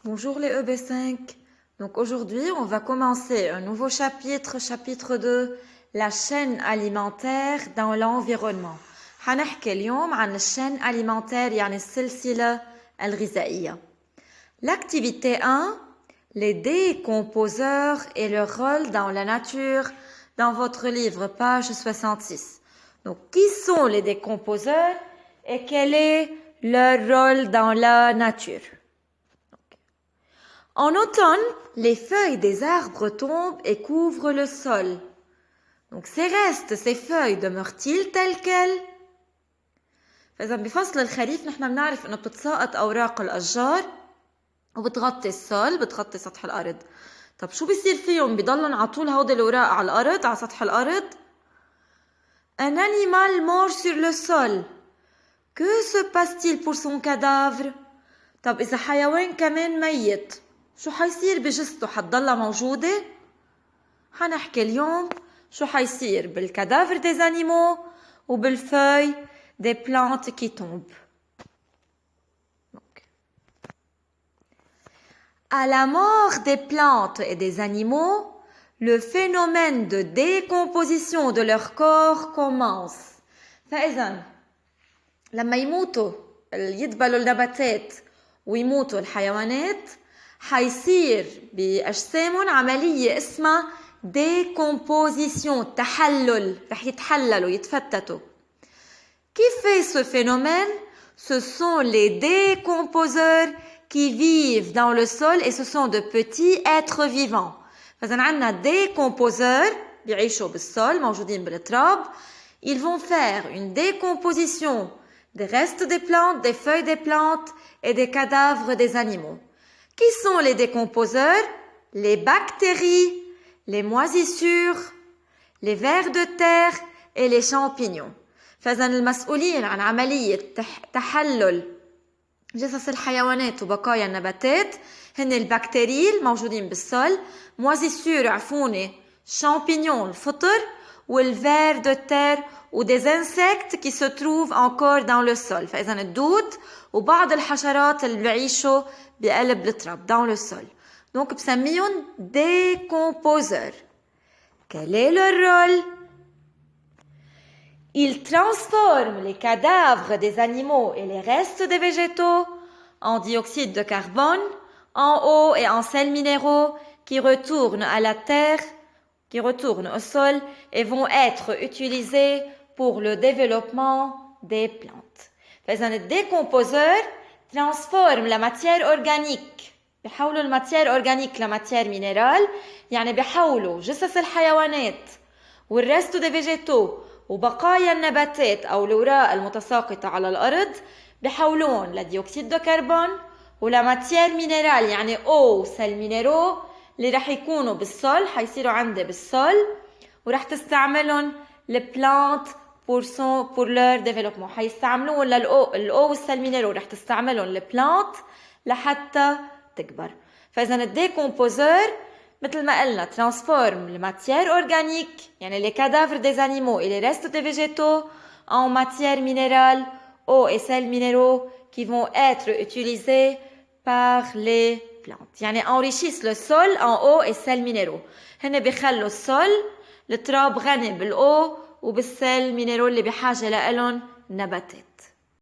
Bonjour les EB5. Donc aujourd'hui, on va commencer un nouveau chapitre, chapitre 2, la chaîne alimentaire dans l'environnement. هنحكي اليوم عن الchaîne alimentaire يعني السلسلة الغذائية. L'activité 1, les décomposeurs et leur rôle dans la nature, dans votre livre, page 66. Donc, qui sont les décomposeurs et quel est leur rôle dans la nature? En automne, les feuilles des arbres tombent et couvrent le sol. Donc, ces feuilles demeurent-ils telles quelles? فإذا بفصل الخريف نحن بنعرف إنه بتتساقط أوراق الأشجار وبتغطي السول بتغطي سطح الأرض. طب شو بيصير فيهم؟ بيضلن على طول هودي الأوراق على الأرض على سطح الأرض؟ Un animal mort sur le sol. Que se passe-t-il pour son cadavre? طب إذا حيوان كمان ميت شو حيصير بجثته؟ حتضلها موجودة؟ حنحكي اليوم شو حيصير بالكادافر des animaux وبالفeuilles des plantes qui tombent. Donc, à la mort des plantes et des animaux, le phénomène de décomposition de leur corps commence. فإذا لما يموتوا يدبلوا النباتات ويموتوا الحيوانات حيصير بأجسامهم عملية اسمها décomposition تحلل رح يتحللوا يتفتتوا. Qui fait ce phénomène? Ce sont les décomposeurs qui vivent dans le sol et ce sont de petits êtres vivants. فإذا عندنا décomposeurs بيعيشوا بالسول موجودين بالتراب. Ils vont faire une décomposition des restes des plantes, des feuilles des plantes et des cadavres des animaux. Qui sont les décomposeurs? Les bactéries, les moisissures, les vers de terre et les champignons. فإذا المسؤولين عن عملية تحلل جثث الحيوانات وبقايا النباتات هن البكتيريا الموجودين بالسول، moisissures عفونة، champignons الفطر، والver de terre ou des insectes qui se trouvent encore dans le sol. فإذا الدود وبعض الحشرات اللي بيعيشوا بقلب التراب dans le sol. Donc بسميهم décomposeurs. Quel est leur rôle? Ils transforment les cadavres des animaux et les restes des végétaux en dioxyde de carbone, en eau et en sels minéraux qui retournent à la terre, qui retournent au sol et vont être utilisés pour le développement des plantes. فإذا الديكومبوزور transforme la matière organique بحولوا الماتير أورجانيك لماتير مينيرال، يعني بحولوا جثث الحيوانات والريستو دي فيجيتو وبقايا النباتات أو الأوراق المتساقطة على الأرض بحولون لديوكسيد دو كربون ولماتير مينيرال يعني أو سيل مينيرو اللي رح يكونوا بالسول حيصيروا عندي بالسول ورح تستعملهم البلانت pour leur développement. حيستعملون للأو والسيل مينيرو رح تستعملهم البلانت لحتى تكبر. فإذا الديكومبوزور مثل ما قلنا transforme la matière organique يعني les cadavres des animaux et les restes des végétaux en matière minérale, eau et sels minéraux qui vont être utilisés par les plantes. يعني enrichissent le sol en eau et sels minéraux. هن بيخلوا السول التراب غني بالأو وبالسيل مينيرو اللي بحاجة لإلهم نباتات.